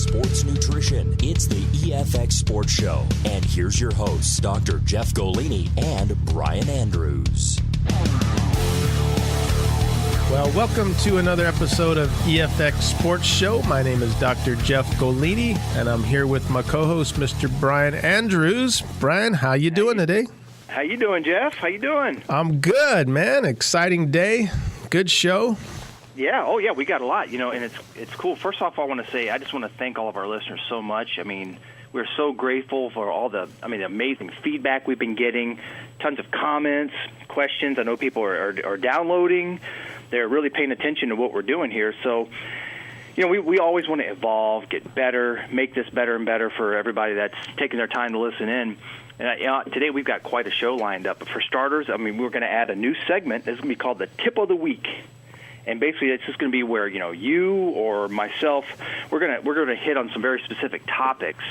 sports nutrition. It's the EFX Sports Show. And here's your hosts, Dr. Jeff Golini and Brian Andrews. Well, welcome to another episode of EFX Sports Show. My name is Dr. Jeff Golini, and I'm here with my co-host, Mr. Brian Andrews. Brian, how you doing today? How you doing, Jeff? How you doing? I'm good, man. Exciting day. Good show. Yeah. Oh, yeah. We got a lot, and it's cool. First off, I want to say I just want to thank all of our listeners so much. I mean, we're so grateful for all the amazing feedback we've been getting, tons of comments, questions. I know people are downloading. They're really paying attention to what we're doing here. So, we always want to evolve, get better, make this better and better for everybody that's taking their time to listen in. And today we've got quite a show lined up. But for starters, we're going to add a new segment. It's going to be called the Tip of the Week. And basically, it's just going to be where, you or myself, we're going to hit on some very specific topics,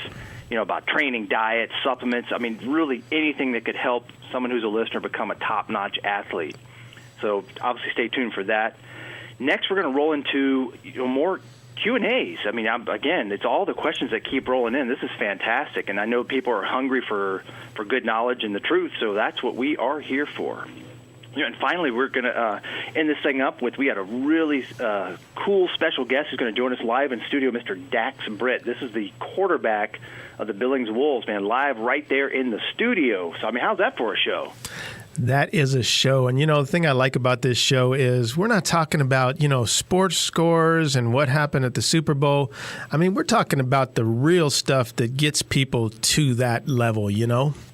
about training, diet, supplements. Really anything that could help someone who's a listener become a top-notch athlete. So obviously stay tuned for that. Next, we're going to roll into more Q&As. Again, it's all the questions that keep rolling in. This is fantastic, and I know people are hungry for good knowledge and the truth, so that's what we are here for. And finally, we're going to end this thing up with, we had a really cool special guest who's going to join us live in studio, Mr. Dak Britt. This is the quarterback of the Billings Wolves, man, live right there in the studio. So, how's that for a show? That is a show. And, the thing I like about this show is we're not talking about, sports scores and what happened at the Super Bowl. We're talking about the real stuff that gets people to that level,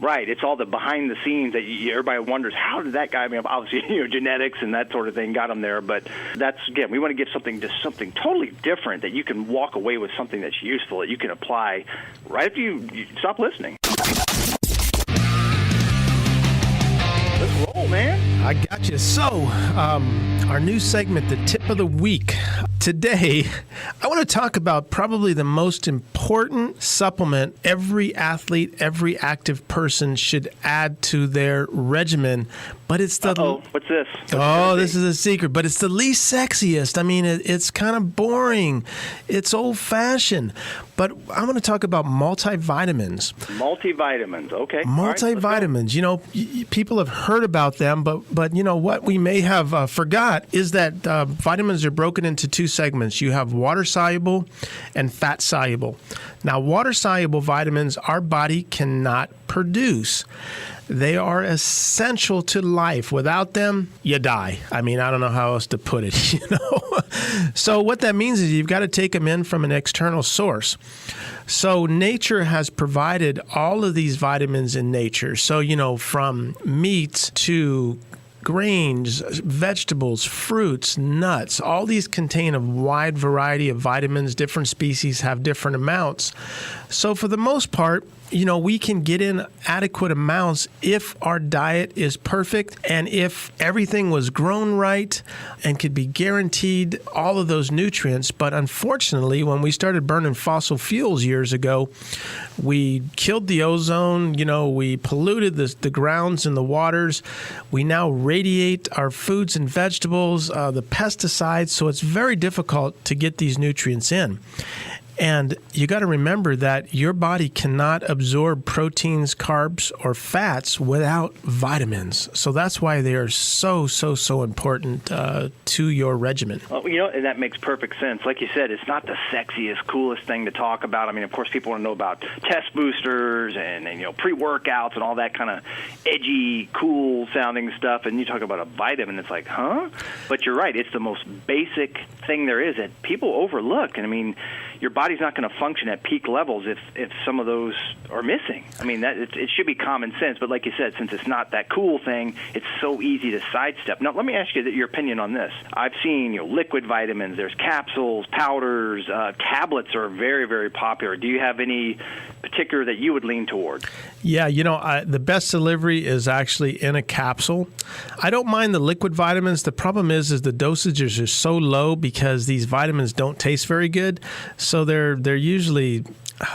Right. It's all the behind the scenes that everybody wonders, how did that guy, obviously, genetics and that sort of thing got him there. But that's, again, we want to give something totally different that you can walk away with something that's useful, that you can apply right after you stop listening. Let's roll, man. I got you. So, our new segment, the Tip of the Week. Today, I want to talk about probably the most important supplement every athlete, every active person should add to their regimen. But it's the... What's this? This is a secret. But it's the least sexiest. It's kind of boring. It's old-fashioned. But I'm going to talk about multivitamins. Multivitamins, okay. Multivitamins. People have heard about them, but what we may have forgot is that vitamins are broken into two segments. You have water-soluble and fat-soluble. Now, water-soluble vitamins our body cannot produce. They are essential to life. Without them, you die. I don't know how else to put it, So what that means is you've got to take them in from an external source. So nature has provided all of these vitamins in nature. So, from meat to grains, vegetables, fruits, nuts, all these contain a wide variety of vitamins. Different species have different amounts. So for the most part, we can get in adequate amounts if our diet is perfect and if everything was grown right and could be guaranteed all of those nutrients. But unfortunately, when we started burning fossil fuels years ago, we killed the ozone, we polluted the grounds and the waters. We now radiate our foods and vegetables, the pesticides, so it's very difficult to get these nutrients in. And you got to remember that your body cannot absorb proteins, carbs, or fats without vitamins. So that's why they are so important to your regimen. Well, and that makes perfect sense. Like you said, it's not the sexiest, coolest thing to talk about. Of course, people want to know about test boosters and pre-workouts and all that kind of edgy, cool-sounding stuff. And you talk about a vitamin, it's like, huh? But you're right. It's the most basic thing there is that people overlook. And, your body's not going to function at peak levels if some of those are missing. It should be common sense, but like you said, since it's not that cool thing, it's so easy to sidestep. Now, let me ask you your opinion on this. I've seen liquid vitamins, there's capsules, powders, tablets are very, very popular. Do you have any particular that you would lean toward? Yeah, the best delivery is actually in a capsule. I don't mind the liquid vitamins. The problem is the dosages are so low because these vitamins don't taste very good. So they're usually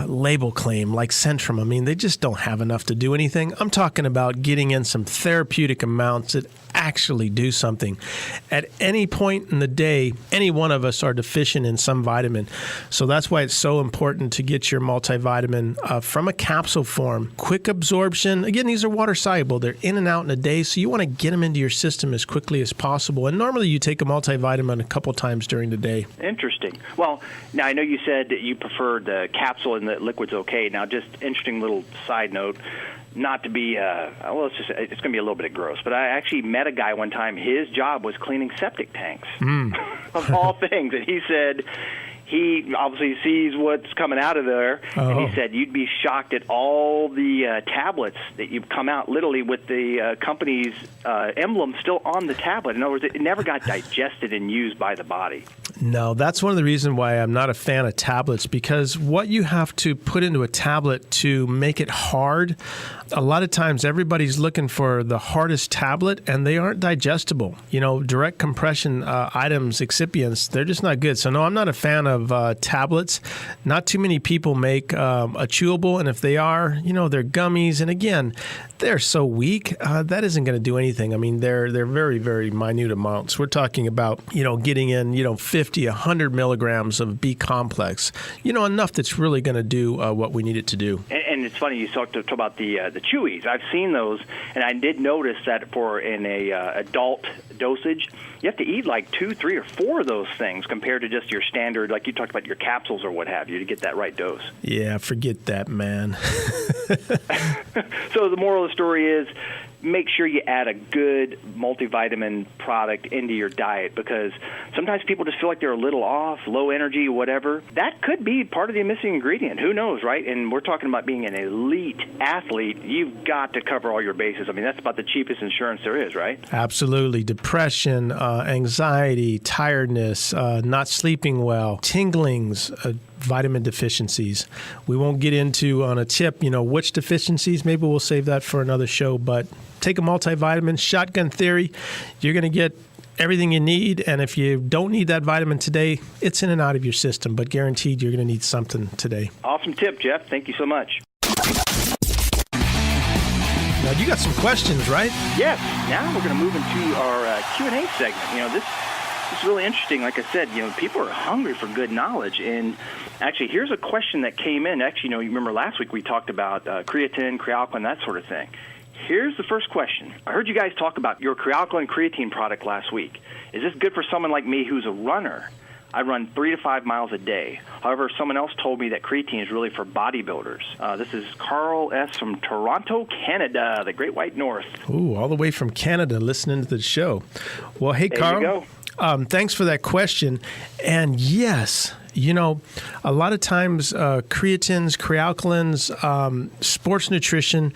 label claim like Centrum. I mean, they just don't have enough to do anything. I'm talking about getting in some therapeutic amounts that actually do something. At any point in the day, any one of us are deficient in some vitamin. So that's why it's so important to get your multivitamin from a capsule form. Quick absorption. Again, these are water soluble. They're in and out in a day, so you want to get them into your system as quickly as possible. And normally you take a multivitamin a couple times during the day. Interesting. Well, now I know you said that you preferred the capsule and the liquid's okay. Now, just interesting little side note. Not to be, it's going to be a little bit gross, but I actually met a guy one time. His job was cleaning septic tanks, of all things. And he said he obviously sees what's coming out of there. And he said you'd be shocked at all the tablets that you've come out, literally with the company's emblem still on the tablet. In other words, it never got digested and used by the body. No, that's one of the reasons why I'm not a fan of tablets, because what you have to put into a tablet to make it hard, a lot of times everybody's looking for the hardest tablet, and they aren't digestible. You know, direct compression items, excipients, they're just not good. So, no, I'm not a fan of tablets. Not too many people make a chewable, and if they are, you know, they're gummies. And again, they're so weak, that isn't going to do anything. I mean, they're very, very minute amounts. We're talking about, you know, getting in, 50, 100 milligrams of B complex, enough that's really going to do what we need it to do. And it's funny you talked about the chewies. I've seen those, and I did notice that for in a adult dosage, you have to eat like 2, 3, or 4 of those things compared to just your standard, like you talked about your capsules or what have you, to get that right dose. Yeah, forget that, man. So the moral of the story is, make sure you add a good multivitamin product into your diet, because sometimes people just feel like they're a little off, low energy, whatever. That could be part of the missing ingredient. Who knows, right? And we're talking about being an elite athlete. You've got to cover all your bases. I mean, that's about the cheapest insurance there is, right? Absolutely. Depression, anxiety, tiredness, not sleeping well, tinglings, vitamin deficiencies. We won't get into on a tip, which deficiencies. Maybe we'll save that for another show. But take a multivitamin, shotgun theory. You're going to get everything you need. And if you don't need that vitamin today, it's in and out of your system. But guaranteed you're going to need something today. Awesome tip, Jeff. Thank you so much. Now, you got some questions, right? Yes. Now we're going to move into our Q&A segment. This is really interesting. Like I said, people are hungry for good knowledge. And actually, here's a question that came in. Actually, you remember last week we talked about creatine, crealkaline, that sort of thing. Here's the first question. I heard you guys talk about your crealkaline creatine product last week. Is this good for someone like me who's a runner? I run 3 to 5 miles a day. However, someone else told me that creatine is really for bodybuilders. This is Carl S. from Toronto, Canada, the Great White North. Ooh, all the way from Canada listening to the show. Well, hey, Carl. There you go. Thanks for that question. And yes, a lot of times creatines, crealkalines, sports nutrition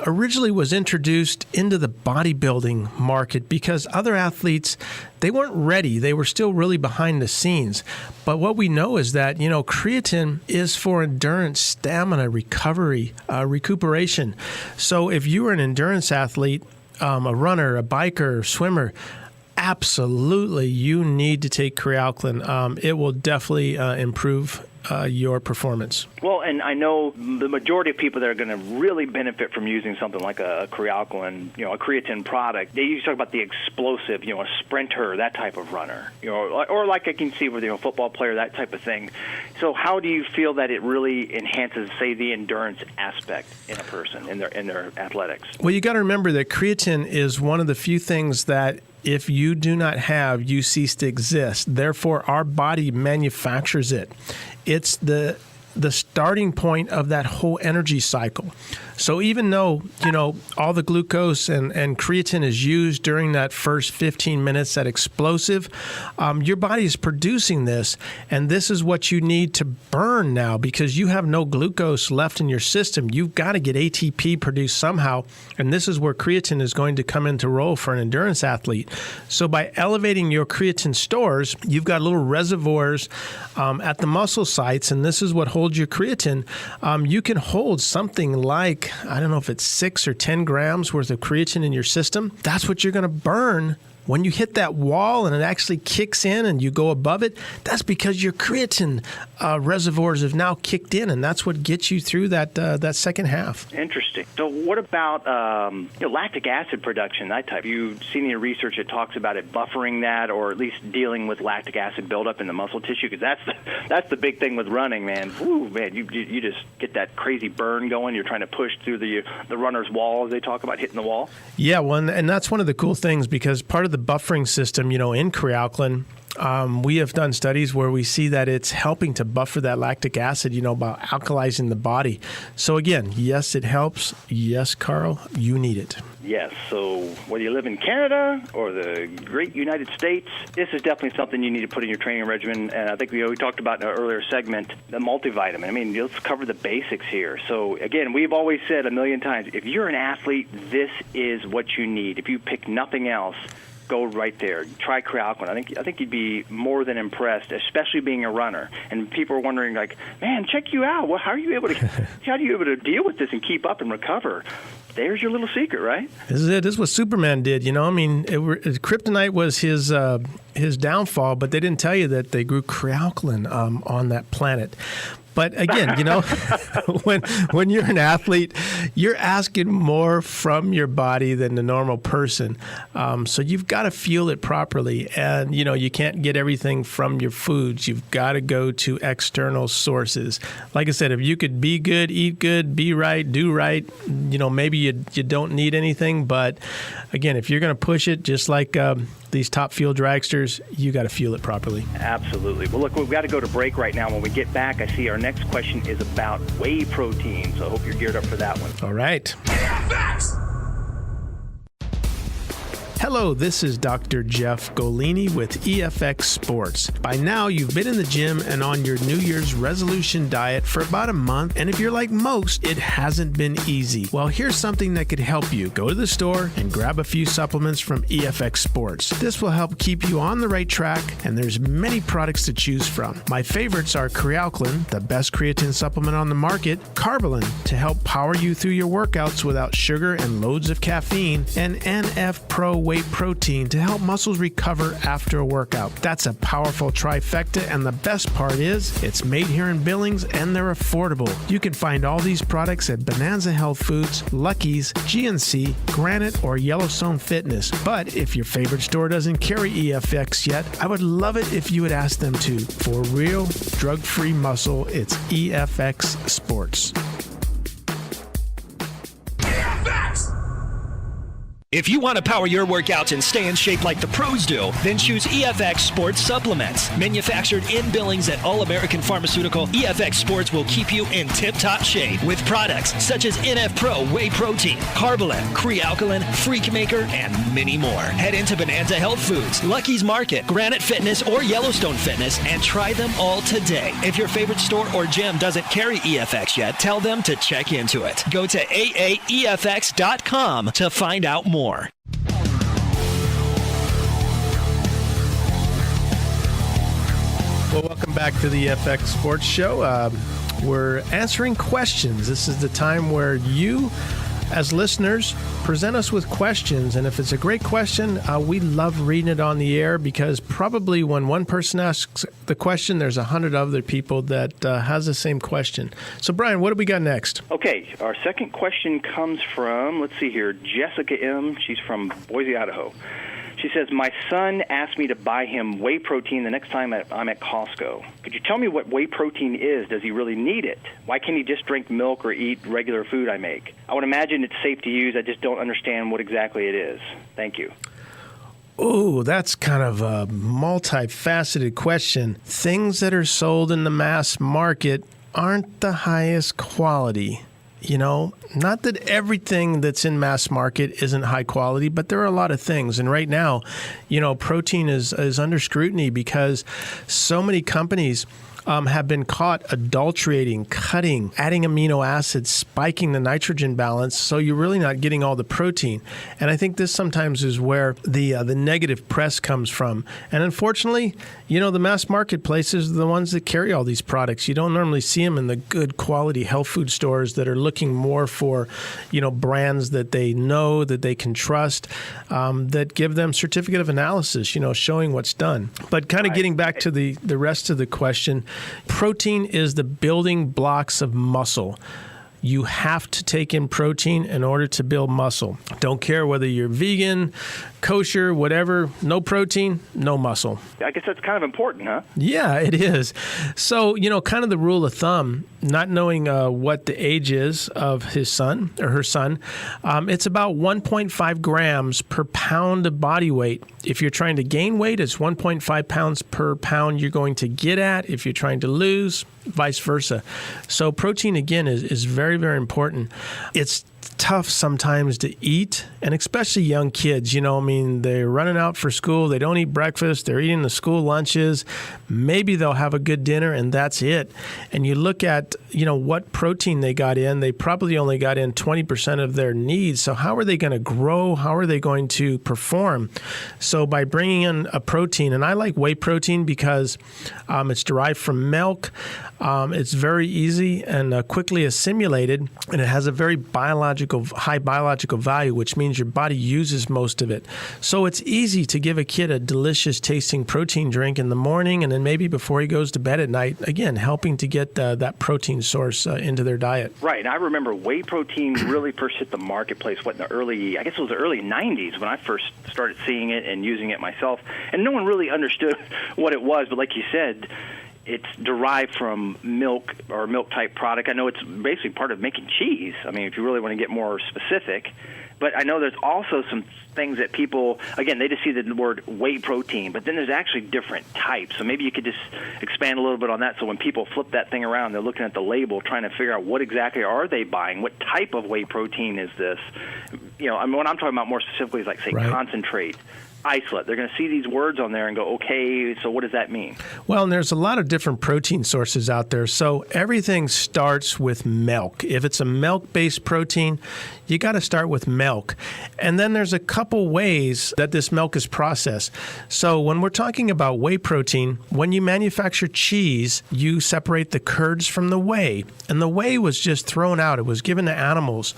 originally was introduced into the bodybuilding market because other athletes, they weren't ready. They were still really behind the scenes. But what we know is that, creatine is for endurance, stamina, recovery, recuperation. So if you were an endurance athlete, a runner, a biker, swimmer, absolutely, you need to take crealkaline. It will definitely improve your performance. Well, and I know the majority of people that are going to really benefit from using something like a crealkaline, a creatine product, they usually talk about the explosive, a sprinter, that type of runner, or like I can see with a football player, that type of thing. So how do you feel that it really enhances, say, the endurance aspect in a person, in their athletics? Well, you got to remember that creatine is one of the few things that if you do not have, you cease to exist. Therefore, our body manufactures it. It's the starting point of that whole energy cycle. So even though, all the glucose and creatine is used during that first 15 minutes, that explosive, your body is producing this, and this is what you need to burn now because you have no glucose left in your system. You've got to get ATP produced somehow, and this is where creatine is going to come into role for an endurance athlete. So by elevating your creatine stores, you've got little reservoirs at the muscle sites, and this is what holds your creatine. You can hold something like, I don't know if it's 6 or 10 grams worth of creatine in your system. That's what you're going to burn when you hit that wall and it actually kicks in and you go above it, that's because your creatine reservoirs have now kicked in, and that's what gets you through that second half. Interesting. So what about lactic acid production, that type? You've seen any research that talks about it buffering that, or at least dealing with lactic acid buildup in the muscle tissue? Because that's the big thing with running, man. Woo, man, you just get that crazy burn going. You're trying to push through the runner's wall, as they talk about hitting the wall. Yeah, well, and that's one of the cool things, because part of the buffering system, in Crealkaline, we have done studies where we see that it's helping to buffer that lactic acid, by alkalizing the body. So again, yes, it helps. Yes, Carl, you need it. Yes, so whether you live in Canada or the great United States, this is definitely something you need to put in your training regimen. And I think we talked about in an earlier segment, the multivitamin. I mean, let's cover the basics here. So again, we've always said a million times, if you're an athlete, this is what you need. If you pick nothing else, go right there. Try Crealkaline. I think you'd be more than impressed, especially being a runner. And people are wondering, like, man, check you out. Well, how are you able to deal with this and keep up and recover? There's your little secret, right? This is it. This is what Superman did. Kryptonite was his downfall, but they didn't tell you that they grew Crealkaline on that planet. But again, when you're an athlete, you're asking more from your body than the normal person. So you've got to fuel it properly. And, you can't get everything from your foods. You've got to go to external sources. Like I said, if you could be good, eat good, be right, do right, maybe you don't need anything. But again, if you're going to push it, just like these top fuel dragsters, you got to fuel it properly. Absolutely. Well, look, we've got to go to break right now. When we get back, I see our next question is about whey protein. So I hope you're geared up for that one. All right. Hello, this is Dr. Jeff Golini with EFX Sports. By now, you've been in the gym and on your New Year's resolution diet for about a month, and if you're like most, it hasn't been easy. Well, here's something that could help you. Go to the store and grab a few supplements from EFX Sports. This will help keep you on the right track, and there's many products to choose from. My favorites are Crealkaline, the best creatine supplement on the market, Carbolin, to help power you through your workouts without sugar and loads of caffeine, and NF Pro Whey Protein to help muscles recover after a workout. That's a powerful trifecta, and the best part is it's made here in Billings and they're affordable. You can find all these products at Bonanza Health Foods, Lucky's, GNC, Granite, or Yellowstone Fitness. But if your favorite store doesn't carry EFX yet, I would love it if you would ask them to. For real, drug-free muscle, it's EFX Sports. If you want to power your workouts and stay in shape like the pros do, then choose EFX Sports Supplements. Manufactured in Billings at All American Pharmaceutical, EFX Sports will keep you in tip-top shape with products such as NF Pro Whey Protein, Carbolin, Crealkaline, Freak Maker, and many more. Head into Bonanza Health Foods, Lucky's Market, Granite Fitness, or Yellowstone Fitness and try them all today. If your favorite store or gym doesn't carry EFX yet, tell them to check into it. Go to AAEFX.com to find out more. Well, welcome back to the EFX Sports Show. We're answering questions. This is the time where you, as listeners, present us with questions. And if it's a great question, we love reading it on the air, because probably when one person asks the question, there's 100 other people that has the same question. So, Brian, what do we got next? Okay, our second question comes from, let's see here, Jessica M. She's from Boise, Idaho. She says, my son asked me to buy him whey protein the next time I'm at Costco. Could you tell me what whey protein is? Does he really need it? Why can't he just drink milk or eat regular food I make? I would imagine it's safe to use. I just don't understand what exactly it is. Thank you. Oh, that's kind of a multifaceted question. Things that are sold in the mass market aren't the highest quality. Not that everything that's in mass market isn't high quality, but there are a lot of things. And right now, protein is under scrutiny because so many companies have been caught adulterating, cutting, adding amino acids, spiking the nitrogen balance, so you're really not getting all the protein. And I think this sometimes is where the negative press comes from. And unfortunately, the mass marketplaces are the ones that carry all these products. You don't normally see them in the good quality health food stores that are looking more for, brands that they know, that they can trust, that give them certificate of analysis, showing what's done. But kind of getting back to the rest of the question, protein is the building blocks of muscle. You have to take in protein in order to build muscle. Don't care whether you're vegan, kosher, whatever, no protein, no muscle. I guess that's kind of important, huh? Yeah, it is. So, kind of the rule of thumb, not knowing what the age is of his son or her son, it's about 1.5 grams per pound of body weight. If you're trying to gain weight, it's 1.5 pounds per pound you're going to get at. If you're trying to lose, vice versa. So protein, again, is very, very important. It's tough sometimes to eat, and especially young kids. They're running out for school. They don't eat breakfast. They're eating the school lunches. Maybe they'll have a good dinner, and that's it. And you look at, what protein they got in. They probably only got in 20% of their needs. So how are they going to grow? How are they going to perform? So by bringing in a protein, and I like whey protein because it's derived from milk. It's very easy and quickly assimilated, and it has a very high biological value, which means your body uses most of it. So it's easy to give a kid a delicious tasting protein drink in the morning, and then maybe before he goes to bed at night, again, helping to get that protein source into their diet. Right, and I remember whey protein really first hit the marketplace, in the early 90s when I first started seeing it and using it myself, and no one really understood what it was, but like you said, it's derived from milk or milk-type product. I know it's basically part of making cheese. If you really want to get more specific. But I know there's also some things that people, again, they just see the word whey protein, but then there's actually different types. So maybe you could just expand a little bit on that. So when people flip that thing around, they're looking at the label, trying to figure out what exactly are they buying? What type of whey protein is this? What I'm talking about more specifically is concentrate, isolate. They're going to see these words on there and go, okay, so what does that mean? Well, and there's a lot of different protein sources out there. So everything starts with milk. If it's a milk-based protein, you got to start with milk. And then there's a couple ways that this milk is processed. So when we're talking about whey protein, when you manufacture cheese, you separate the curds from the whey. And the whey was just thrown out. It was given to animals.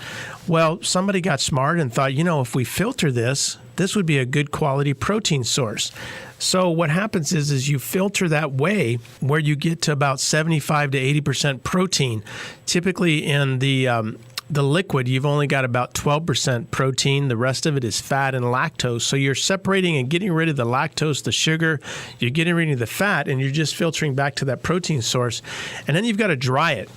Well, somebody got smart and thought, if we filter this would be a good quality protein source. So what happens is you filter that whey where you get to about 75 to 80% protein. Typically in the liquid, you've only got about 12% protein. The rest of it is fat and lactose. So you're separating and getting rid of the lactose, the sugar. You're getting rid of the fat, and you're just filtering back to that protein source. And then you've got to dry it.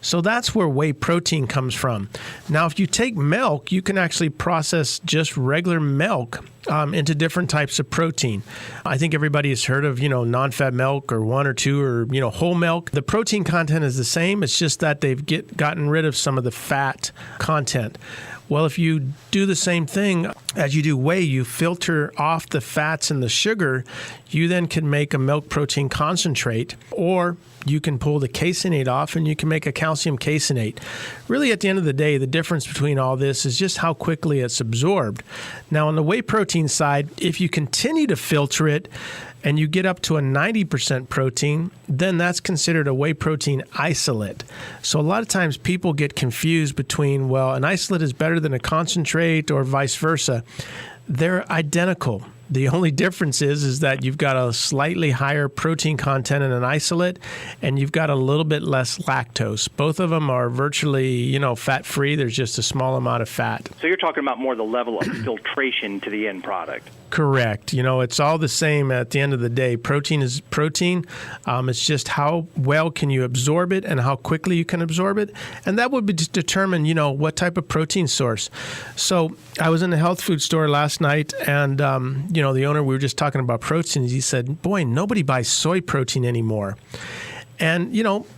So that's where whey protein comes from. Now, if you take milk, you can actually process just regular milk into different types of protein. I think everybody has heard of, non-fat milk or 1 or 2 or, whole milk. The protein content is the same. It's just that they've gotten rid of some of the fat content. Well, if you do the same thing as you do whey, you filter off the fats and the sugar, you then can make a milk protein concentrate, or you can pull the caseinate off and you can make a calcium caseinate. Really, at the end of the day, the difference between all this is just how quickly it's absorbed. Now, on the whey protein side, if you continue to filter it and you get up to a 90% protein, then that's considered a whey protein isolate. So a lot of times people get confused between, well, an isolate is better than a concentrate or vice versa. They're identical. The only difference is that you've got a slightly higher protein content in an isolate, and you've got a little bit less lactose. Both of them are virtually, fat-free. There's just a small amount of fat. So you're talking about more the level of filtration to the end product. Correct. It's all the same at the end of the day. Protein is protein. It's just how well can you absorb it and how quickly you can absorb it. And that would be determine, what type of protein source. So I was in the health food store last night, and, the owner, we were just talking about proteins. He said, boy, nobody buys soy protein anymore. And,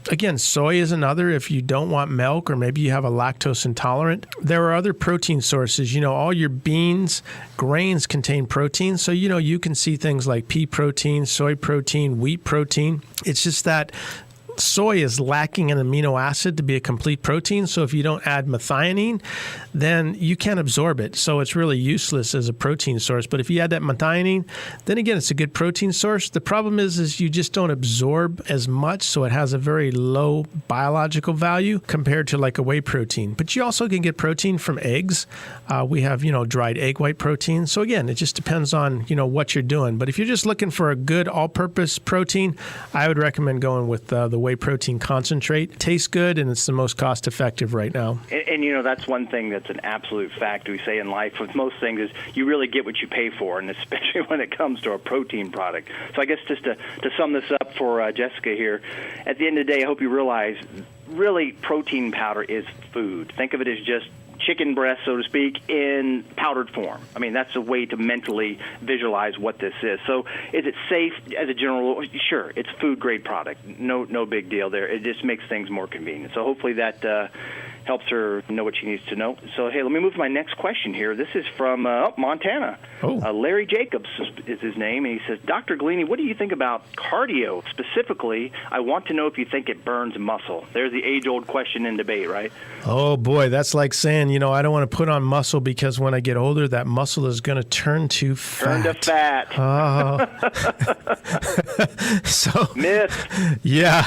again, soy is another if you don't want milk or maybe you have a lactose intolerant. There are other protein sources. All your beans, grains contain protein. So, you can see things like pea protein, soy protein, wheat protein. It's just that soy is lacking an amino acid to be a complete protein. So if you don't add methionine, then you can't absorb it. So it's really useless as a protein source. But if you add that methionine, then again, it's a good protein source. The problem is you just don't absorb as much. So it has a very low biological value compared to like a whey protein. But you also can get protein from eggs. We have, dried egg white protein. So again, it just depends on, what you're doing. But if you're just looking for a good all-purpose protein, I would recommend going with the whey protein concentrate. Tastes good, and it's the most cost-effective right now. And that's one thing that's an absolute fact we say in life with most things is you really get what you pay for, and especially when it comes to a protein product. So I guess just to sum this up for Jessica here, at the end of the day, I hope you realize really protein powder is food. Think of it as just chicken breast, so to speak, in powdered form. I mean, that's a way to mentally visualize what this is. So is it safe as a general rule? Sure, it's food-grade product. No big deal there. It just makes things more convenient. So hopefully that helps her know what she needs to know. So, hey, let me move to my next question here. This is from Montana. Larry Jacobs is his name, and he says, Dr. Golini, what do you think about cardio? Specifically, I want to know if you think it burns muscle. There's the age-old question in debate, right? Oh, boy, that's like saying, I don't want to put on muscle because when I get older, that muscle is going to turn to fat. Turn to fat. Oh. So, myth. Yeah.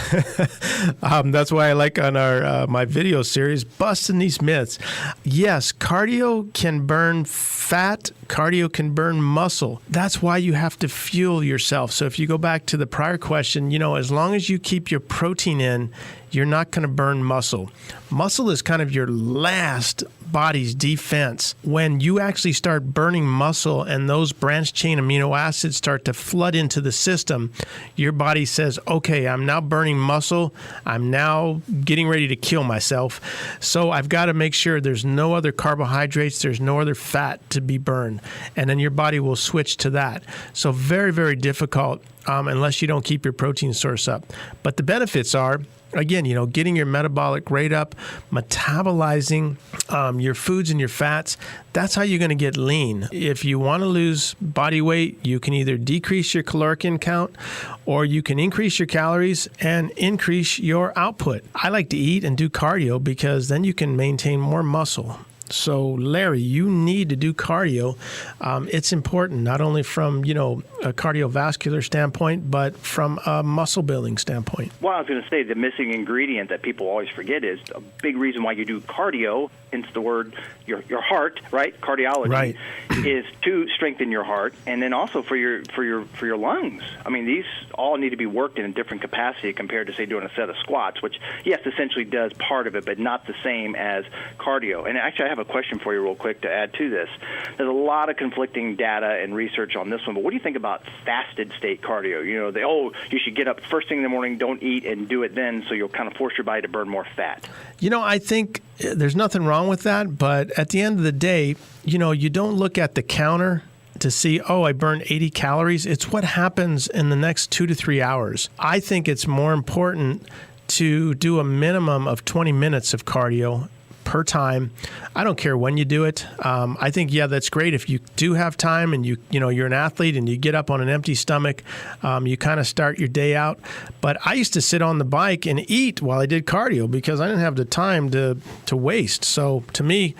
That's why I like on our my video series, busting these myths. Yes, cardio can burn fat. Cardio can burn muscle. That's why you have to fuel yourself. So if you go back to the prior question, as long as you keep your protein in, you're not going to burn muscle. Muscle is kind of your last body's defense. When you actually start burning muscle and those branched chain amino acids start to flood into the system, your body says, okay, I'm now burning muscle. I'm now getting ready to kill myself. So I've got to make sure there's no other carbohydrates, there's no other fat to be burned. And then your body will switch to that. So very, very difficult unless you don't keep your protein source up. But the benefits are, again, getting your metabolic rate up, metabolizing your foods and your fats. That's how you're going to get lean. If you want to lose body weight, you can either decrease your caloric count or you can increase your calories and increase your output. I like to eat and do cardio because then you can maintain more muscle. So, Larry, you need to do cardio. It's important, not only from, a cardiovascular standpoint, but from a muscle building standpoint. Well, I was going to say the missing ingredient that people always forget is a big reason why you do cardio, hence the word your heart, right? Cardiology, right, is to strengthen your heart, and then also for your lungs. I mean, these all need to be worked in a different capacity compared to, say, doing a set of squats, which, yes, essentially does part of it, but not the same as cardio. And actually, I have a question for you real quick to add to this. There's a lot of conflicting data and research on this one, but what do you think about fasted state cardio? You should get up first thing in the morning, don't eat, and do it then, so you'll kind of force your body to burn more fat. I think there's nothing wrong with that, but at the end of the day, you don't look at the counter to see, I burned 80 calories. It's what happens in the next 2 to 3 hours. I think it's more important to do a minimum of 20 minutes of cardio per time. I don't care when you do it. I think, that's great. If you do have time and you're an athlete and you get up on an empty stomach, you kind of start your day out. But I used to sit on the bike and eat while I did cardio because I didn't have the time to waste. So to me,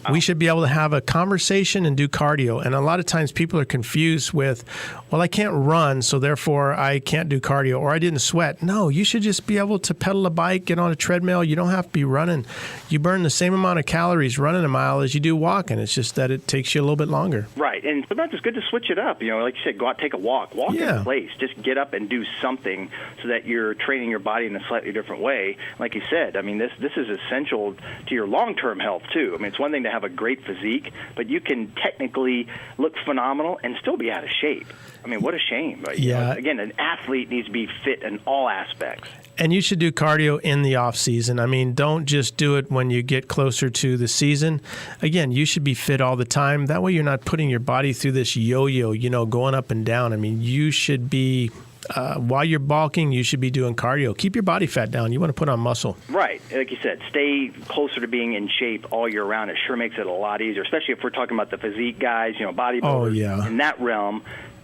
we should be able to have a conversation and do cardio. And a lot of times people are confused with, well, I can't run, so therefore I can't do cardio, or I didn't sweat. No, you should just be able to pedal a bike, get on a treadmill. You don't have to be running. You burn the same amount of calories running a mile as you do walking. It's just that it takes you a little bit longer. Right, and sometimes it's good to switch it up. Like you said, go out, take a walk in place. Just get up and do something so that you're training your body in a slightly different way. Like you said, I mean, this is essential to your long-term health, too. I mean, it's one thing to have a great physique, but you can technically look phenomenal and still be out of shape. I mean, what a shame. Again, an athlete needs to be fit in all aspects. And you should do cardio in the off season. I mean, don't just do it when you get closer to the season. Again, you should be fit all the time. That way you're not putting your body through this yo-yo, going up and down. I mean, you should be while you're bulking, you should be doing cardio. Keep your body fat down. You want to put on muscle. Right. Like you said, stay closer to being in shape all year round. It sure makes it a lot easier, especially if we're talking about the physique guys, bodybuilders in that realm.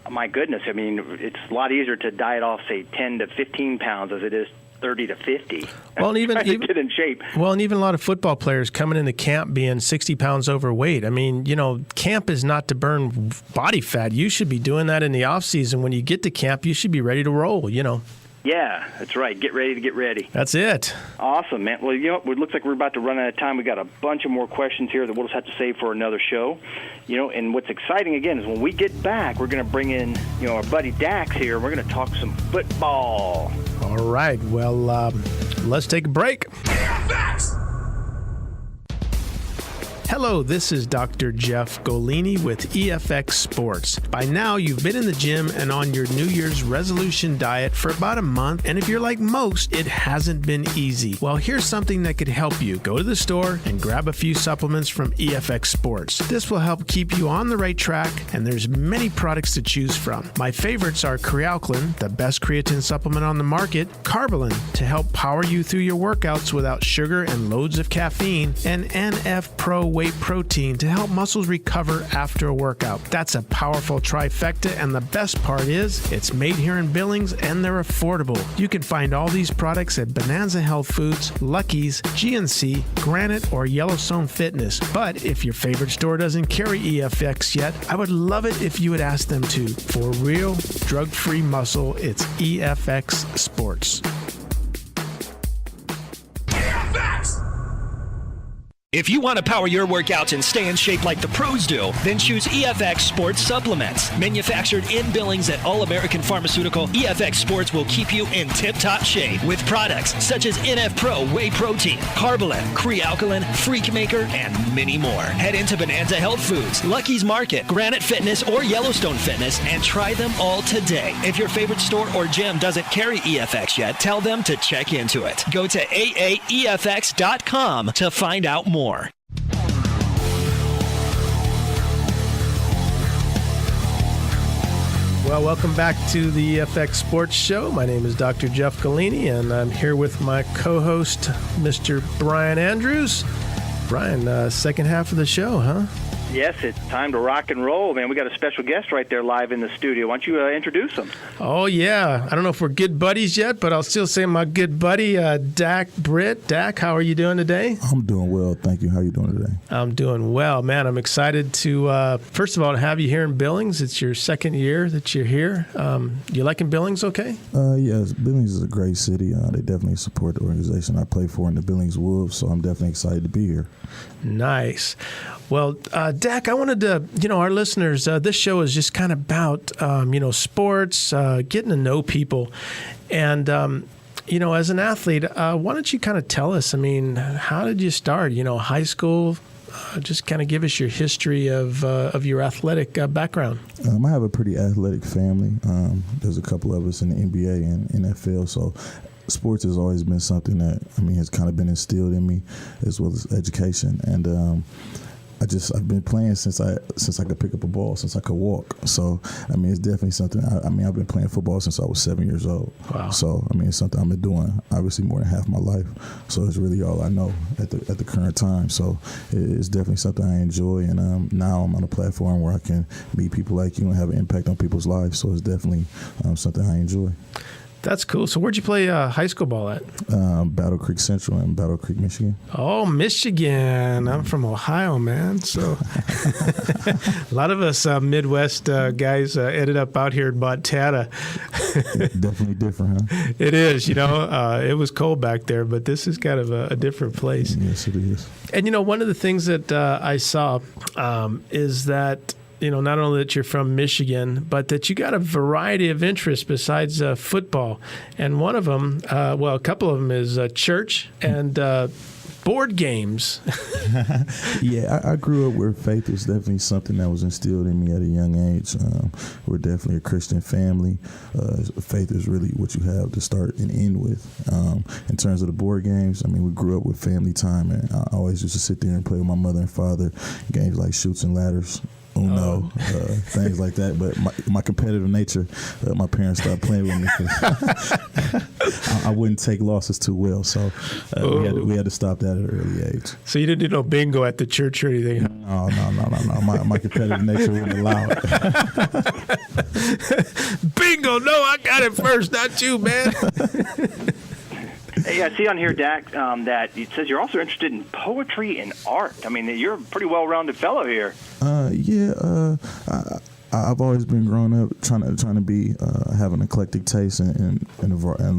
My goodness, I mean, it's a lot easier to diet off, say, 10 to 15 pounds as it is 30 to 50. Well, and even get in shape. Well, and even a lot of football players coming into camp being 60 pounds overweight. I mean, camp is not to burn body fat. You should be doing that in the off season. When you get to camp, you should be ready to roll. Yeah, that's right. Get ready to get ready. That's it. Awesome, man. Well, it looks like we're about to run out of time. We got a bunch of more questions here that we'll just have to save for another show. And what's exciting, again, is when we get back, we're going to bring in, our buddy Dax here. We're going to talk some football. All right. Well, let's take a break. EFX! Hello, this is Dr. Jeff Golini with EFX Sports. By now, you've been in the gym and on your New Year's resolution diet for about a month, and if you're like most, it hasn't been easy. Well, here's something that could help you. Go to the store and grab a few supplements from EFX Sports. This will help keep you on the right track, and there's many products to choose from. My favorites are Crealkaline, the best creatine supplement on the market, Carbolin, to help power you through your workouts without sugar and loads of caffeine, and NF Pro Whey Protein to help muscles recover after a workout. That's a powerful trifecta, and the best part is it's made here in Billings and they're affordable. You can find all these products at Bonanza Health Foods, Lucky's, GNC, Granite, or Yellowstone Fitness. But if your favorite store doesn't carry EFX yet, I would love it if you would ask them to. For real, drug-free muscle, it's EFX Sports. If you want to power your workouts and stay in shape like the pros do, then choose EFX Sports Supplements. Manufactured in Billings at All American Pharmaceutical, EFX Sports will keep you in tip-top shape with products such as NF Pro Whey Protein, Carbolin, Crealkaline, Freak Maker, and many more. Head into Bonanza Health Foods, Lucky's Market, Granite Fitness, or Yellowstone Fitness and try them all today. If your favorite store or gym doesn't carry EFX yet, tell them to check into it. Go to AAEFX.com to find out more. Well, welcome back to the EFX Sports Show. My name is Dr. Jeff Golini, and I'm here with my co-host, Mr. Brian Andrews. Brian, second half of the show, huh? Yes, it's time to rock and roll, man. We got a special guest right there live in the studio. Why don't you introduce him? Oh, yeah. I don't know if we're good buddies yet, but I'll still say my good buddy, Dak Britt. Dak, how are you doing today? I'm doing well, thank you. How are you doing today? I'm doing well, man. I'm excited to, first of all, to have you here in Billings. It's your second year that you're here. You liking Billings okay? Yes, Billings is a great city. They definitely support the organization I play for in the Billings Wolves, so I'm definitely excited to be here. Nice. Well, Dak, I wanted to, our listeners, this show is just kind of about, sports, getting to know people. And, as an athlete, why don't you kind of tell us, how did you start? High school, just kind of give us your history of your athletic background. I have a pretty athletic family. There's a couple of us in the NBA and NFL, so sports has always been something that, has kind of been instilled in me, as well as education. And I've been playing since I could pick up a ball, since I could walk. So, it's definitely something. I've been playing football since I was 7 years old. Wow. So, it's something I've been doing obviously more than half my life. So it's really all I know at the current time. So it's definitely something I enjoy. And now I'm on a platform where I can meet people like you and have an impact on people's lives. So it's definitely something I enjoy. That's cool. So where'd you play high school ball at? Battle Creek Central in Battle Creek, Michigan. Oh, Michigan. I'm from Ohio, man. So a lot of us Midwest guys ended up out here in Montana. Definitely different, huh? It is. It was cold back there, but this is kind of a different place. Yes, it is. And, one of the things that I saw is that not only that you're from Michigan, but that you got a variety of interests besides football. And one of them, a couple of them is church and board games. Yeah, I grew up where faith was definitely something that was instilled in me at a young age. We're definitely a Christian family. Faith is really what you have to start and end with. In terms of the board games, we grew up with family time, and I always used to sit there and play with my mother and father games like Chutes and Ladders, Uno, things like that. But my competitive nature, my parents started playing with me because I wouldn't take losses too well. So we had to stop that at an early age. So you didn't do no bingo at the church or anything? No. My competitive nature wouldn't allow it. Bingo! No, I got it first, not you, man. Hey, I see on here, Dak, that it says you're also interested in poetry and art. I mean, you're a pretty well-rounded fellow here. I've always been growing up trying to be have an eclectic taste and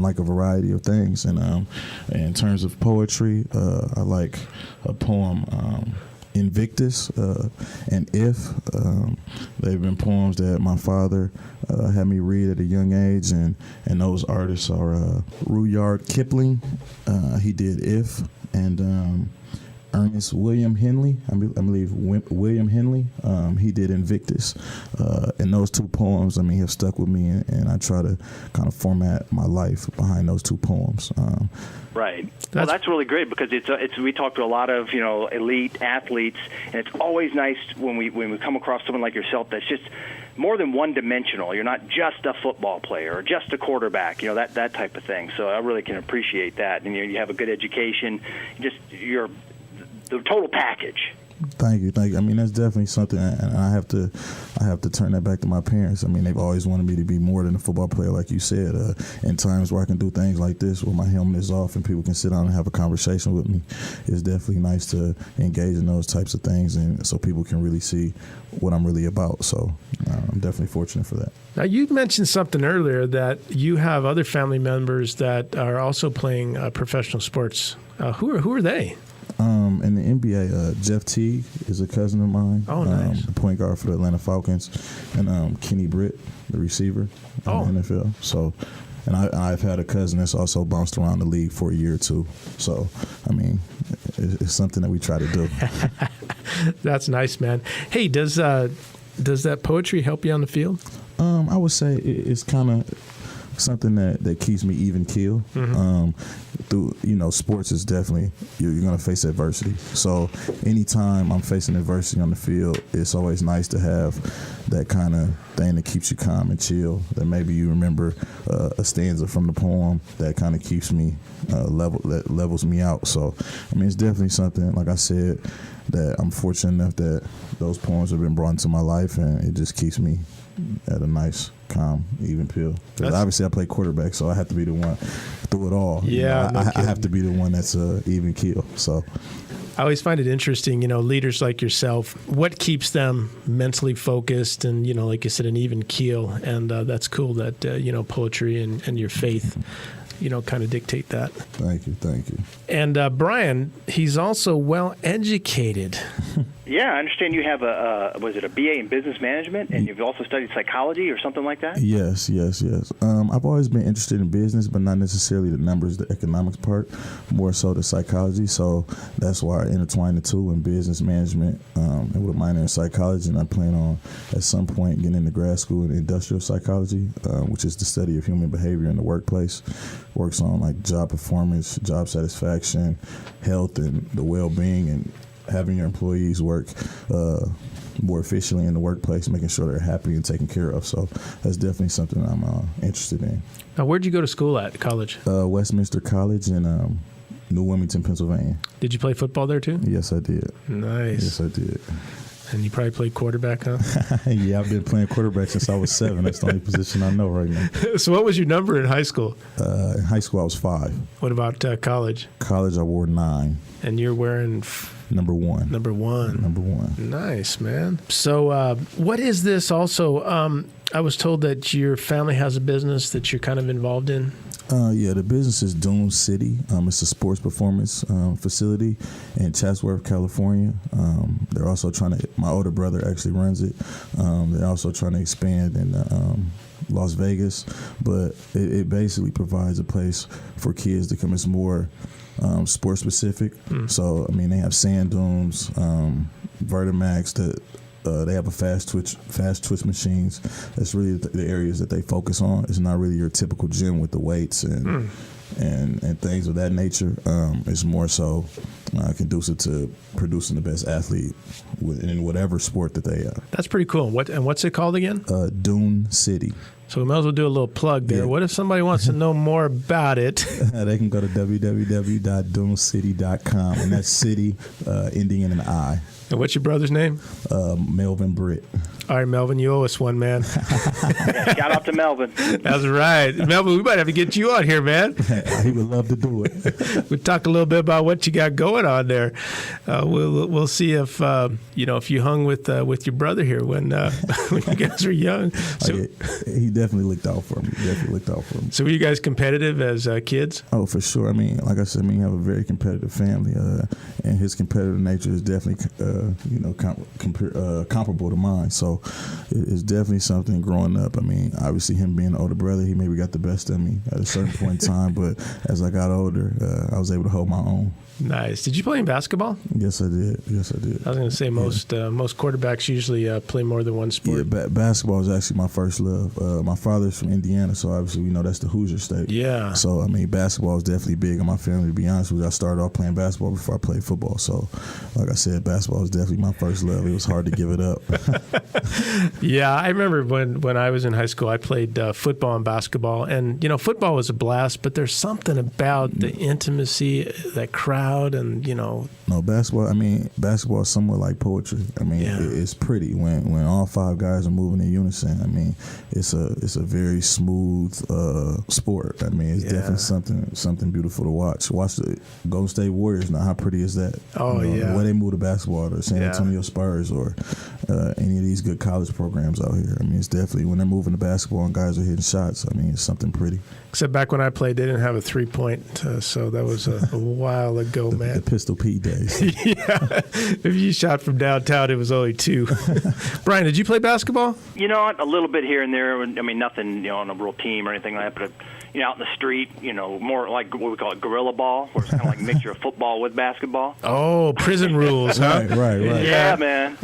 like a variety of things. And in terms of poetry, I like a poem. Invictus and If. They've been poems that my father had me read at a young age, and those artists are Rudyard Kipling. He did If, and Ernest William Henley. I believe William Henley. He did Invictus. And those two poems, have stuck with me, and I try to kind of format my life behind those two poems. Right. Well, that's really great because it's we talk to a lot of elite athletes, and it's always nice when we come across someone like yourself that's just more than one-dimensional. You're not just a football player or just a quarterback, that type of thing. So I really can appreciate that. And you have a good education. You're the total package. Thank you. That's definitely something, and I have to turn that back to my parents. They've always wanted me to be more than a football player, like you said. In times where I can do things like this, where my helmet is off and people can sit down and have a conversation with me, it's definitely nice to engage in those types of things, and so people can really see what I'm really about. So I'm definitely fortunate for that. Now, you mentioned something earlier that you have other family members that are also playing professional sports. Who are they? In the NBA, Jeff Teague is a cousin of mine. Oh, nice. The point guard for the Atlanta Falcons, and Kenny Britt, the receiver in the NFL. So, and I've had a cousin that's also bounced around the league for a year or two. So, it's something that we try to do. That's nice, man. Hey, does that poetry help you on the field? I would say it's kind of something that keeps me even keel. Mm-hmm. Through sports is definitely you're going to face adversity. So anytime I'm facing adversity on the field, it's always nice to have that kind of thing that keeps you calm and chill. That maybe you remember a stanza from the poem that kind of keeps me levels me out. So it's definitely something, like I said, that I'm fortunate enough that those poems have been brought into my life, and it just keeps me at a nice, calm, even keel. Because obviously I play quarterback, so I have to be the one through it all. Yeah, I have to be the one that's even keel. So I always find it interesting, leaders like yourself, what keeps them mentally focused and, like you said, an even keel. And that's cool that, poetry and your faith, kind of dictate that. Thank you. And Brian, he's also well educated. Yeah, I understand you have a BA in business management, and you've also studied psychology or something like that? Yes. I've always been interested in business, but not necessarily the numbers, the economics part, more so the psychology. So that's why I intertwined the two in business management and with a minor in psychology. And I plan on, at some point, getting into grad school in industrial psychology, which is the study of human behavior in the workplace. Works on like job performance, job satisfaction, health, and the well-being, and having your employees work more efficiently in the workplace, making sure they're happy and taken care of. So that's definitely something I'm interested in. Now, where'd you go to school at college? Westminster College in New Wilmington, Pennsylvania. Did you play football there too? Yes, I did. Nice. Yes, I did. And you probably played quarterback, huh? Yeah, I've been playing quarterback since I was 7. That's the only position I know right now. So what was your number in high school? In high school, I was 5. What about college? College, I wore 9. And you're wearing... Number 1. Number 1. Number 1. Nice, man. So what is this also? I was told that your family has a business that you're kind of involved in. Yeah, the business is Dune City. It's a sports performance facility in Chatsworth, California. They're also trying to, my older brother actually runs it. They're also trying to expand in Las Vegas. But it basically provides a place for kids to come. It's more sports specific. So, they have sand dunes, Vertimax, they have a fast twitch machines. That's really the areas that they focus on. It's not really your typical gym with the weights and things of that nature. It's more so conducive to producing the best athlete in whatever sport that they are. That's pretty cool. What's it called again? Dune City. So we might as well do a little plug there. Yeah. What if somebody wants to know more about it? They can go to www.dunecity.com, and that's city ending in an I. And what's your brother's name? Melvin Britt. All right, Melvin, you owe us one, man. Shout out to Melvin. That's right. Melvin, we might have to get you on here, man. He would love to do it. We'll talk a little bit about what you got going on there. We'll see if if you hung with your brother here when you guys were young. So, he definitely looked out for me. So were you guys competitive as kids? Oh, for sure. I mean, like I said, you have a very competitive family, and his competitive nature is definitely comparable to mine. So it's definitely something growing up. I mean, obviously him being an older brother, he maybe got the best of me at a certain point in time, but as I got older, I was able to hold my own. Nice. Did you play in basketball? Yes, I did. I was going to say most quarterbacks usually play more than one sport. Yeah, basketball is actually my first love. My father's from Indiana, so obviously we know that's the Hoosier state. Yeah. So, I mean, basketball is definitely big in my family, to be honest with you. I started off playing basketball before I played football. So, like I said, basketball was definitely my first love. It was hard to give it up. Yeah, I remember when I was in high school, I played football and basketball. And, football was a blast, but there's something about the intimacy, that crowd, and No, basketball is somewhat like poetry. I mean, it's pretty when all five guys are moving in unison. I mean, it's a very smooth sport. I mean, it's definitely something beautiful to watch. Watch the Golden State Warriors now. How pretty is that? Oh, the way they move the basketball, or San Antonio Spurs, or any of these good college programs out here. I mean, it's definitely when they're moving the basketball and guys are hitting shots. I mean, it's something pretty. Except back when I played, they didn't have a 3-point, so that was a while ago, man. The Pistol Pete days. Yeah. If you shot from downtown, it was only 2. Brian, did you play basketball? A little bit here and there. I mean, nothing, on a real team or anything like that, but out in the street, more like what we call it, guerrilla ball, where it's kind of like a mixture of football with basketball. Oh, prison rules, huh? Right. Yeah, man.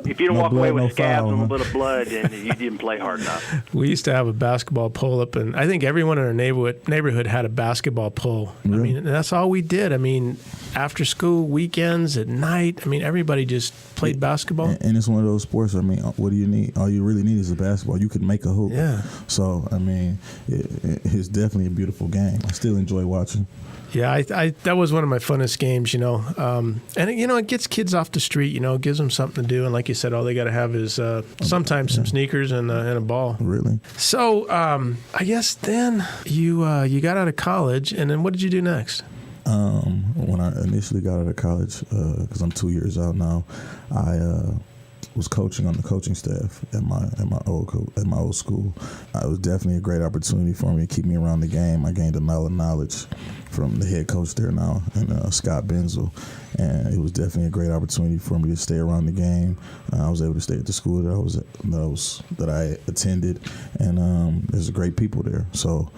If you don't walk away with scabs and a little bit of blood, then you didn't play hard enough. We used to have a basketball pull-up, and I think everyone in our neighborhood had a basketball pull. Really? I mean, that's all we did. I mean, after school, weekends, at night, I mean, everybody just played basketball. And it's one of those sports, I mean, what do you need? All you really need is a basketball. You can make a hoop. Yeah. So, I mean, it's definitely a beautiful game. I still enjoy watching. Yeah, I that was one of my funnest games, and it gets kids off the street, gives them something to do, and like you said, all they got to have is sometimes some sneakers and a ball. Really? So I guess then you got out of college, and then what did you do next? When I initially got out of college, because I'm 2 years out now, I was coaching on the coaching staff at my old school. It was definitely a great opportunity for me to keep me around the game. I gained a lot of knowledge from the head coach there now, and Scott Benzel, and it was definitely a great opportunity for me to stay around the game. I was able to stay at the school that I attended, and there's great people there. So,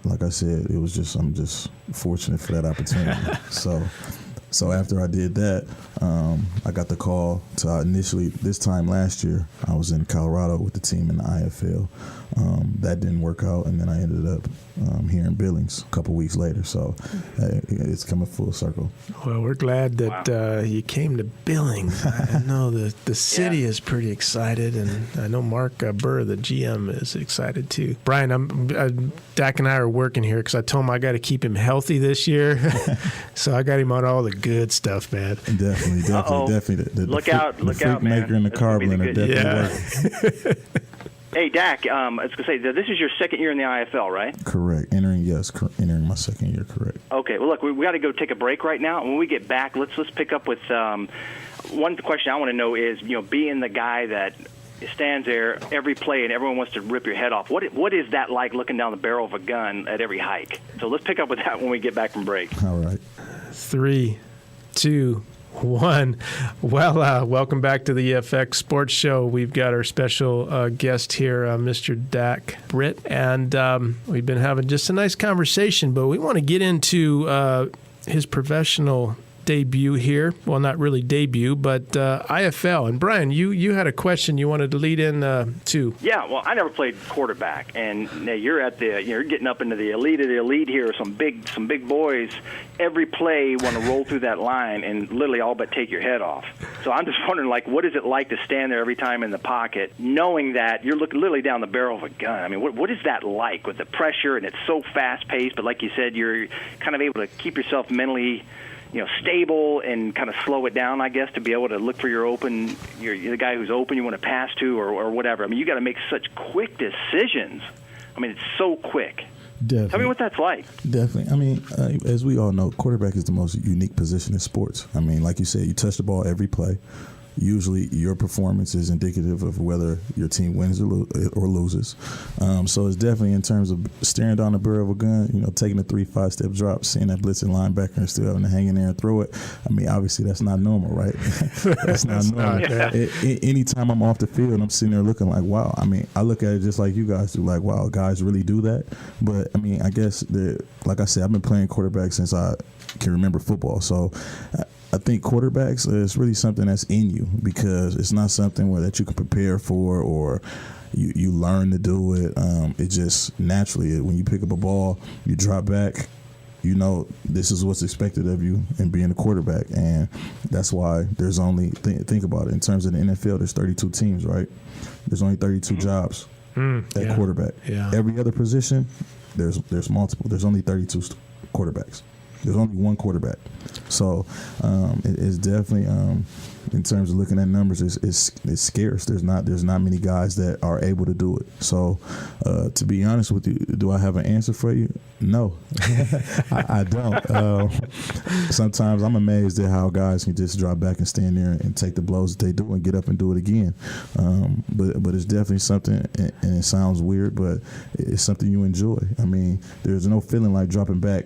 like I said, I'm just fortunate for that opportunity. So after I did that, I got the call to initially, this time last year, I was in Colorado with the team in the IFL. That didn't work out, and then I ended up here in Billings a couple weeks later. So it's coming full circle. Well, we're glad that you came to Billings. I know the city is pretty excited, and I know Mark Burr, the GM, is excited too. Brian, Dak and I are working here because I told him I got to keep him healthy this year. So I got him on all the good stuff, man. Definitely. Look out, the freak man. maker and the carb blender definitely working. Hey, Dak, I was going to say, this is your second year in the IFL, right? Correct. Entering my second year, correct. Okay. Well, look, we got to go take a break right now. When we get back, let's pick up with one question I want to know is, being the guy that stands there every play and everyone wants to rip your head off. What is that like, looking down the barrel of a gun at every hike? So let's pick up with that when we get back from break. All right. 3, 2, 1. Well, welcome back to the EFX Sports Show. We've got our special guest here, Mr. Dak Britt, and we've been having just a nice conversation, but we want to get into his professional debut here. Well, not really debut, but IFL. And Brian, you had a question you wanted to lead in to. Yeah, well, I never played quarterback, and you're getting up into the elite of the elite here. Some big boys. Every play want to roll through that line and literally all but take your head off. So I'm just wondering, like, what is it like to stand there every time in the pocket, knowing that you're looking literally down the barrel of a gun? I mean, what is that like with the pressure, and it's so fast-paced, but like you said, you're kind of able to keep yourself mentally, stable and kind of slow it down, I guess, to be able to look for you're the guy who's open you want to pass to or whatever. I mean, you got to make such quick decisions. I mean, it's so quick. Definitely. Tell me what that's like. Definitely. I mean, as we all know, quarterback is the most unique position in sports. I mean, like you said, you touch the ball every play. Usually your performance is indicative of whether your team wins or loses. So it's definitely in terms of staring down the barrel of a gun, taking a 3-5 step drop, seeing that blitzing linebacker and still having to hang in there and throw it. I mean, obviously that's not normal, right? That's not normal. Anytime I'm off the field, I'm sitting there looking like, wow. I mean, I look at it just like you guys do, like, wow, guys really do that. But, I mean, I guess, like I said, I've been playing quarterback since I can remember football. So I think quarterbacks is really something that's in you, because it's not something that you can prepare for or you learn to do it. It just naturally, when you pick up a ball, you drop back, this is what's expected of you in being a quarterback. And that's why there's only, think about it, in terms of the NFL, there's 32 teams, right? There's only 32 jobs at quarterback. Yeah. Every other position, there's multiple. There's only 32 quarterbacks. There's only one quarterback. So it's definitely, in terms of looking at numbers, it's scarce. There's not many guys that are able to do it. So to be honest with you, do I have an answer for you? No, I don't. Sometimes I'm amazed at how guys can just drop back and stand there and take the blows that they do and get up and do it again. But it's definitely something, and it sounds weird, but it's something you enjoy. I mean, there's no feeling like dropping back,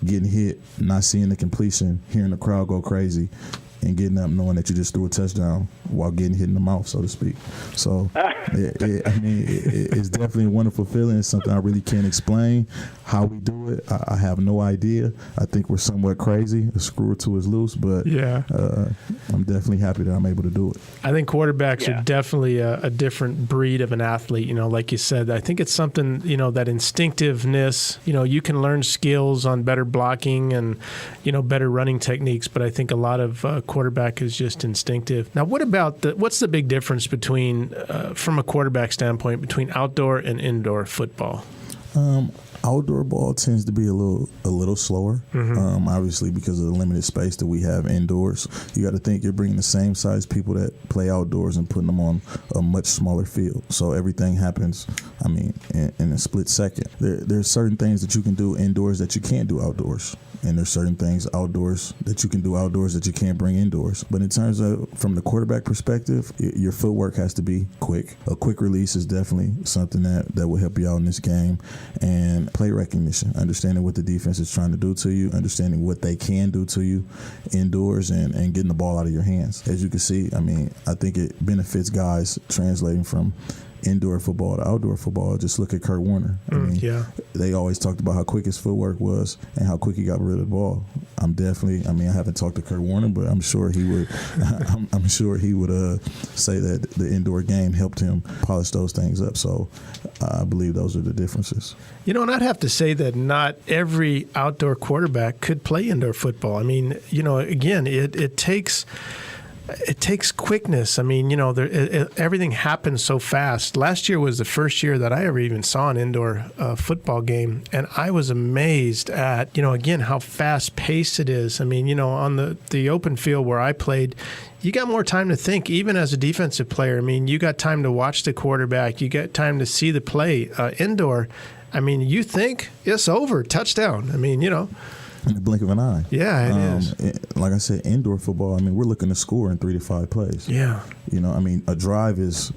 getting hit, not seeing the completion, hearing the crowd go crazy, and getting up knowing that you just threw a touchdown while getting hit in the mouth, so to speak. So, it's definitely a wonderful feeling. It's something I really can't explain how we do it. I have no idea. I think we're somewhat crazy. A screw or two is loose, but I'm definitely happy that I'm able to do it. I think quarterbacks are definitely a different breed of an athlete. Like you said, I think it's something, that instinctiveness, you can learn skills on better blocking and, better running techniques, but I think a lot of quarterback is just instinctive. Now, what's the big difference between, from a quarterback standpoint, between outdoor and indoor football? Outdoor ball tends to be a little slower, obviously because of the limited space that we have indoors. You got to think you're bringing the same size people that play outdoors and putting them on a much smaller field. So everything happens, in a split second. There's certain things that you can do indoors that you can't do outdoors. And there's certain things outdoors that you can do outdoors that you can't bring indoors. But in terms of, from the quarterback perspective, your footwork has to be quick. A quick release is definitely something that will help you out in this game. And play recognition, understanding what the defense is trying to do to you, understanding what they can do to you indoors, and getting the ball out of your hands. As you can see, I think it benefits guys translating from indoor football to outdoor football. Just look at Kurt Warner. They always talked about how quick his footwork was and how quick he got rid of the ball. I haven't talked to Kurt Warner, but I'm sure he would. I'm sure he would say that the indoor game helped him polish those things up. So I believe those are the differences. And I'd have to say that not every outdoor quarterback could play indoor football. Again, it takes quickness. Everything happens so fast. Last year was the first year that I ever even saw an indoor football game, and I was amazed at, again, how fast-paced it is. On the open field where I played, you got more time to think, even as a defensive player. You got time to watch the quarterback. You got time to see the play. Indoor, you think it's over, touchdown. In the blink of an eye. Yeah, it is. Like I said, indoor football, we're looking to score in 3 to 5 plays. Yeah. A drive is,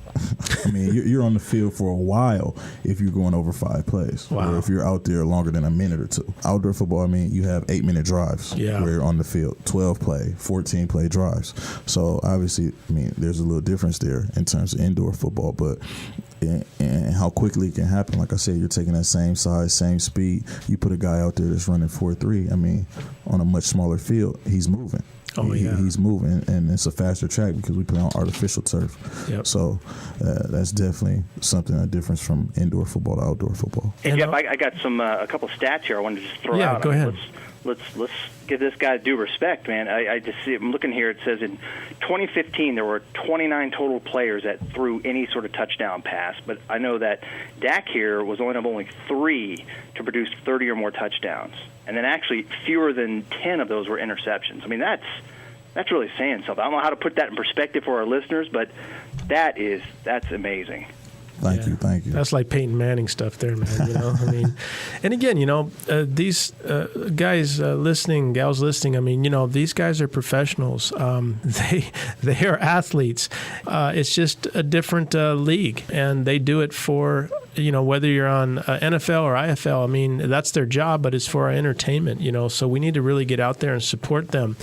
you're on the field for a while if you're going over 5 plays. Wow. Or if you're out there longer than a minute or two. Outdoor football, you have 8-minute drives where you're on the field, 12-play, 14-play drives. So obviously, there's a little difference there in terms of indoor football, but and how quickly it can happen. Like I said, you're taking that same size, same speed. You put a guy out there that's running 4.3. I mean, on a much smaller field, he's moving. He's moving, and it's a faster track because we play on artificial turf. Yep. So that's definitely a difference from indoor football to outdoor football. Hey, Jeff, I got a couple stats here I wanted to just throw out. Yeah, go ahead. Let's give this guy due respect, man. I just see, I'm looking here. It says in 2015 there were 29 total players that threw any sort of touchdown pass, but I know that Dak here was only 3 to produce 30 or more touchdowns, and then actually fewer than 10 of those were interceptions. I mean, that's really saying something. I don't know how to put that in perspective for our listeners, but that's amazing. Thank you. That's like Peyton Manning stuff there, man. You know, I mean, and again, you know, these guys listening, gals listening. I mean, you know, these guys are professionals. They are athletes. It's just a different league, and they do it for, you know, whether you're on NFL or IFL. I mean, that's their job, but it's for our entertainment. You know, so we need to really get out there and support them.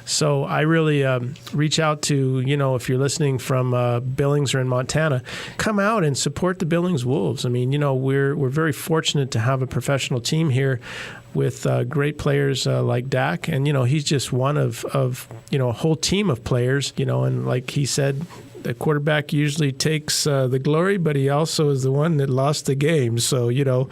So I really reach out to, you know, if you're listening from Billings or in Montana, come out and support the Billings Wolves. I mean, you know, we're very fortunate to have a professional team here with great players like Dak, and you know, he's just one of you know, a whole team of players. You know, and like he said, the quarterback usually takes the glory, but he also is the one that lost the game. So, you know,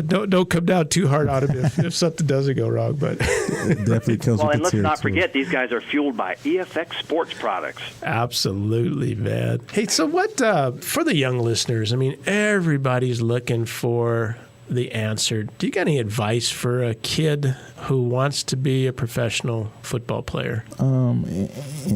don't come down too hard on him if something doesn't go wrong. But it definitely kills. Well, and let's not forget, these guys are fueled by EFX sports products. Absolutely, man. Hey, so what for the young listeners? I mean, everybody's looking for the answer. Do you got any advice for a kid who wants to be a professional football player? In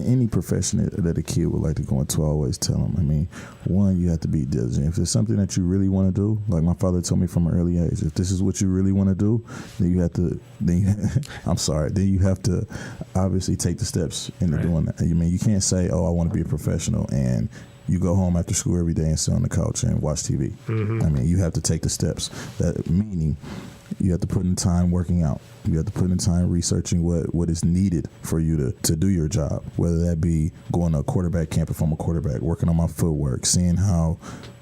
any profession that a kid would like to go into, I always tell them, I mean, one, you have to be diligent. If it's something that you really want to do, like my father told me from an early age, if this is what you really want to do, then you have to, then you have to obviously take the steps into doing that. I mean, you can't say, oh, I want to be a professional, and you go home after school every day and sit on the couch and watch TV. Mm-hmm. I mean, you have to take the steps. That meaning you have to put in time working out. You have to put in time researching what is needed for you to do your job, whether that be going to a quarterback camp if I'm a quarterback, working on my footwork, seeing how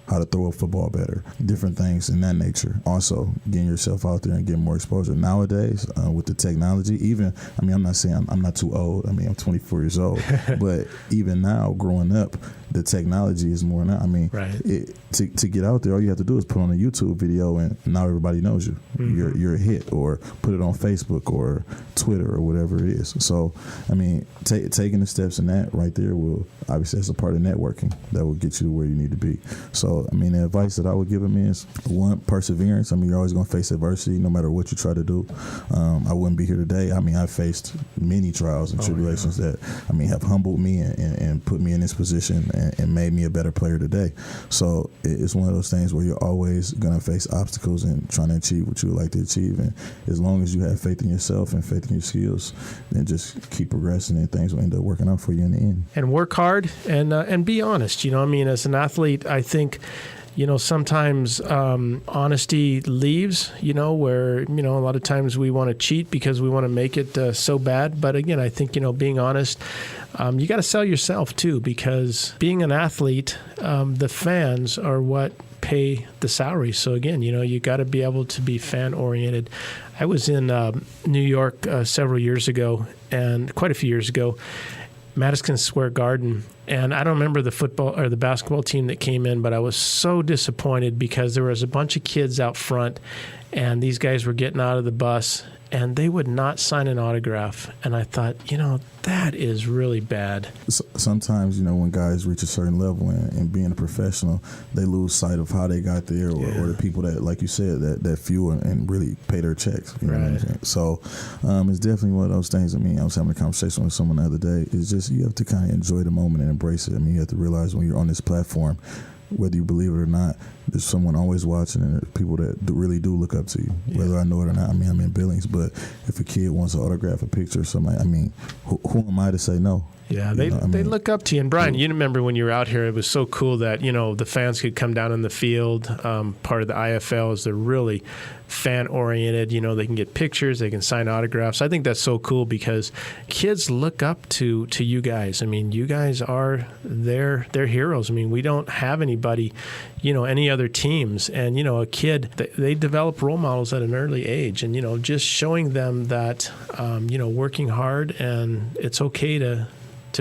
to throw a football better, different things in that nature. Also, getting yourself out there and getting more exposure. Nowadays, with the technology, even, I mean, I'm not saying I'm not too old. I mean, I'm 24 years old. But even now, growing up, the technology is more now. I mean, to get out there, all you have to do is put on a YouTube video, and now everybody knows you. Mm-hmm. You're a hit, or put it on Facebook or Twitter or whatever it is. So, I mean, taking the steps in that right there will, obviously, that's a part of networking that will get you to where you need to be. So, I mean, the advice that I would give them is, one, perseverance. I mean, you're always going to face adversity no matter what you try to do. I wouldn't be here today. I mean, I faced many trials and tribulations that, I mean, have humbled me and put me in this position and made me a better player today. So it's one of those things where you're always going to face obstacles and trying to achieve what you would like to achieve. And as long as you have faith in yourself and faith in your skills, then just keep progressing, and things will end up working out for you in the end. And work hard and be honest. You know, I mean, as an athlete, I think, you know, sometimes honesty leaves, you know, where, you know, a lot of times we want to cheat because we want to make it so bad. But again, I think, you know, being honest, you got to sell yourself too, because being an athlete, the fans are what pay the salary. So again, you know, you got to be able to be fan oriented. I was in New York several years ago, and quite a few years ago, Madison Square Garden, and I don't remember the football or the basketball team that came in, but I was so disappointed because there was a bunch of kids out front, and these guys were getting out of the bus, and they would not sign an autograph. And I thought, you know, that is really bad. Sometimes, you know, when guys reach a certain level and being a professional, they lose sight of how they got there, or the people that, like you said, that fuel and really pay their checks. You know what I'm saying? So it's definitely one of those things. I mean, I was having a conversation with someone the other day. It's just, you have to kind of enjoy the moment and embrace it. I mean, you have to realize when you're on this platform, whether you believe it or not, there's someone always watching, and there's people that really do look up to you, whether I know it or not. I mean, I'm in Billings, but if a kid wants to autograph a picture or something, I mean, who am I to say no? Yeah, they look up to you. And Brian, you remember when you were out here, it was so cool that, the fans could come down on the field. Part of the IFL is they're really fan-oriented. They can get pictures, they can sign autographs. I think that's so cool because kids look up to you guys. I mean, you guys are their heroes. I mean, we don't have anybody, any other teams. And, a kid, they develop role models at an early age. And, just showing them that, working hard and it's okay to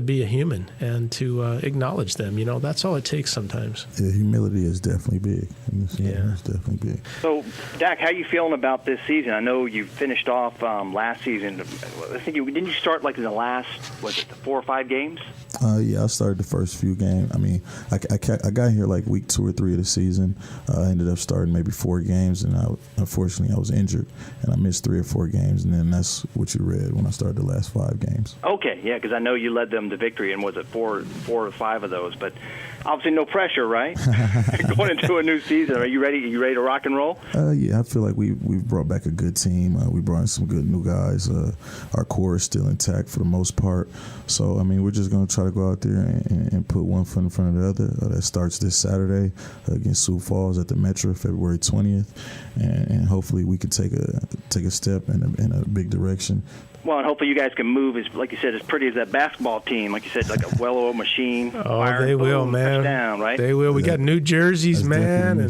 be a human and to acknowledge them. That's all it takes sometimes. Yeah, humility is definitely big. It's definitely big. So, Dak, how are you feeling about this season? I know you finished off last season. I think didn't you start in the last, the 4 or 5 games? Yeah, I started the first few games. I mean, I got here week 2 or 3 of the season. I ended up starting maybe 4 games, and unfortunately I was injured, and I missed 3 or 4 games, and then that's what you read when I started the last 5 games. Okay, yeah, because I know you led them to victory, and was it 4 or 5 of those? But obviously, no pressure, right? Going into a new season, are you ready? To rock and roll? Yeah, I feel like we've brought back a good team. We brought in some good new guys. Our core is still intact for the most part. So I mean, we're just going to try to go out there and put one foot in front of the other. That starts this Saturday against Sioux Falls at the Metro, February 20th, and hopefully we can take a step in a big direction. Well, and hopefully you guys can move, like you said, as pretty as that basketball team. Like you said, like a well-oiled machine. Oh, they will, man. Touchdown, right? They will. We got new jerseys, man,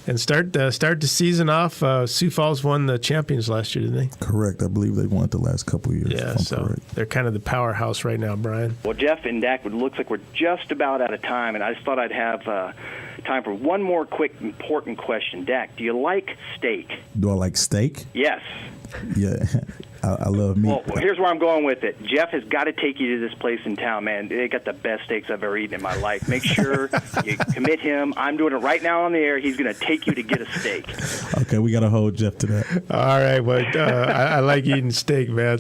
and start the season off. Sioux Falls won the champions last year, didn't they? Correct. I believe they won it the last couple of years. Yeah, so they're kind of the powerhouse right now, Brian. Well, Jeff and Dak, it looks like we're just about out of time, and I just thought I'd have time for one more quick important question. Dak, do you like steak? Do I like steak? Yes. Yeah. I love meat. Well, here's where I'm going with it. Jeff has got to take you to this place in town, man. They got the best steaks I've ever eaten in my life. Make sure you commit him. I'm doing it right now on the air. He's going to take you to get a steak. Okay, we got to hold Jeff to that. All right. Well, I like eating steak, man.